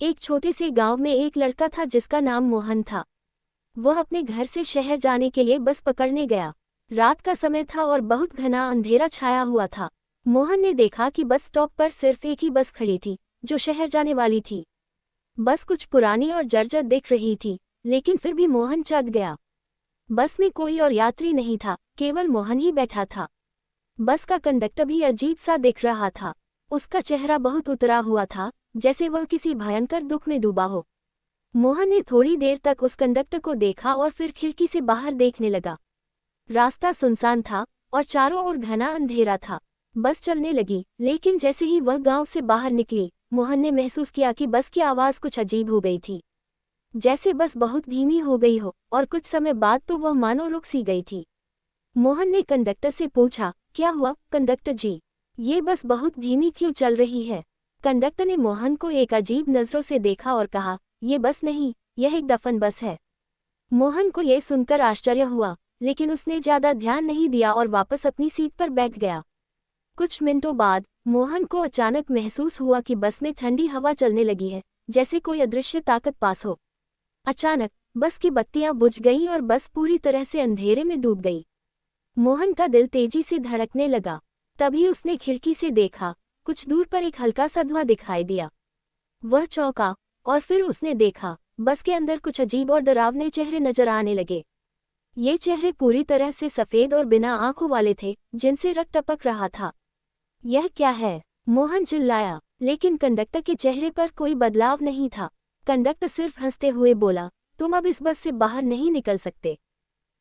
एक छोटे से गांव में एक लड़का था जिसका नाम मोहन था। वह अपने घर से शहर जाने के लिए बस पकड़ने गया। रात का समय था और बहुत घना अंधेरा छाया हुआ था। मोहन ने देखा कि बस स्टॉप पर सिर्फ एक ही बस खड़ी थी जो शहर जाने वाली थी। बस कुछ पुरानी और जर्जर दिख रही थी, लेकिन फिर भी मोहन चढ़ गया। बस में कोई और यात्री नहीं था, केवल मोहन ही बैठा था। बस का कंडक्टर भी अजीब सा दिख रहा था। उसका चेहरा बहुत उतरा हुआ था, जैसे वह किसी भयंकर दुख में डूबा हो। मोहन ने थोड़ी देर तक उस कंडक्टर को देखा और फिर खिड़की से बाहर देखने लगा। रास्ता सुनसान था और चारों ओर घना अंधेरा था। बस चलने लगी, लेकिन जैसे ही वह गांव से बाहर निकली, मोहन ने महसूस किया कि बस की आवाज़ कुछ अजीब हो गई थी, जैसे बस बहुत धीमी हो गई हो, और कुछ समय बाद तो वह मानो रुक सी गई थी। मोहन ने कंडक्टर से पूछा, क्या हुआ कंडक्टर जी, ये बस बहुत धीमी क्यों चल रही है? कंडक्टर ने मोहन को एक अजीब नज़रों से देखा और कहा, ये बस नहीं, यह एक दफन बस है। मोहन को यह सुनकर आश्चर्य हुआ, लेकिन उसने ज़्यादा ध्यान नहीं दिया और वापस अपनी सीट पर बैठ गया। कुछ मिनटों बाद मोहन को अचानक महसूस हुआ कि बस में ठंडी हवा चलने लगी है, जैसे कोई अदृश्य ताकत पास हो। अचानक बस की बत्तियां बुझ गईं और बस पूरी तरह से अंधेरे में डूब गई। मोहन का दिल तेजी से धड़कने लगा। तभी उसने खिड़की से देखा, कुछ दूर पर एक हल्का सा धुआं दिखाई दिया। वह चौंका और फिर उसने देखा, बस के अंदर कुछ अजीब और डरावने चेहरे नजर आने लगे। ये चेहरे पूरी तरह से सफ़ेद और बिना आंखों वाले थे, जिनसे रक्त टपक रहा था। यह क्या है? मोहन चिल्लाया, लेकिन कंडक्टर के चेहरे पर कोई बदलाव नहीं था। कंडक्टर सिर्फ हंसते हुए बोला, तुम अब इस बस से बाहर नहीं निकल सकते।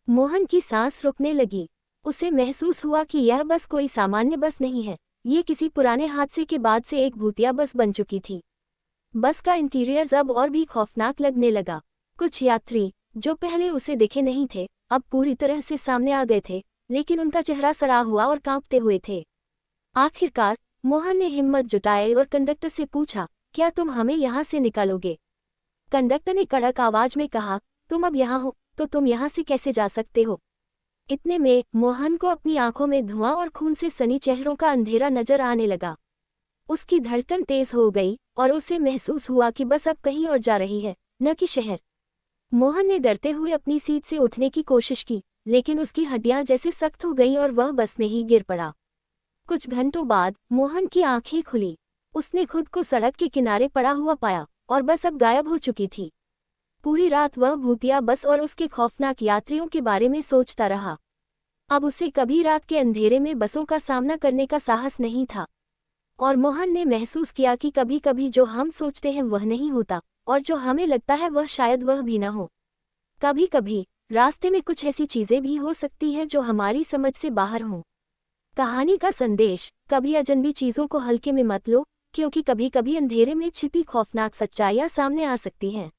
मोहन की सांस रुकने लगी। उसे महसूस हुआ कि यह बस कोई सामान्य बस नहीं है, ये किसी पुराने हादसे के बाद से एक भूतिया बस बन चुकी थी। बस का इंटीरियर अब और भी खौफनाक लगने लगा। कुछ यात्री जो पहले उसे दिखे नहीं थे, अब पूरी तरह से सामने आ गए थे, लेकिन उनका चेहरा सड़ा हुआ और कांपते हुए थे। आखिरकार मोहन ने हिम्मत जुटाई और कंडक्टर से पूछा, क्या तुम हमें यहाँ से निकालोगे? कंडक्टर ने कड़क आवाज में कहा, तुम अब यहाँ हो तो तुम यहाँ से कैसे जा सकते हो? इतने में मोहन को अपनी आंखों में धुआं और खून से सनी चेहरों का अंधेरा नजर आने लगा। उसकी धड़कन तेज हो गई और उसे महसूस हुआ कि बस अब कहीं और जा रही है, न कि शहर। मोहन ने डरते हुए अपनी सीट से उठने की कोशिश की, लेकिन उसकी हड्डियां जैसे सख्त हो गईं और वह बस में ही गिर पड़ा। कुछ घंटों बाद मोहन की आंखें खुली। उसने खुद को सड़क के किनारे पड़ा हुआ पाया और बस अब गायब हो चुकी थी। पूरी रात वह भूतिया बस और उसके खौफनाक यात्रियों के बारे में सोचता रहा। अब उसे कभी रात के अंधेरे में बसों का सामना करने का साहस नहीं था। और मोहन ने महसूस किया कि कभी कभी जो हम सोचते हैं वह नहीं होता, और जो हमें लगता है वह शायद वह भी न हो। कभी कभी रास्ते में कुछ ऐसी चीजें भी हो सकती हैं जो हमारी समझ से बाहर हों। कहानी का संदेश, कभी अजनबी चीज़ों को हल्के में मत लो, क्योंकि कभी कभी अंधेरे में छिपी खौफनाक सच्चाइयाँ सामने आ सकती हैं।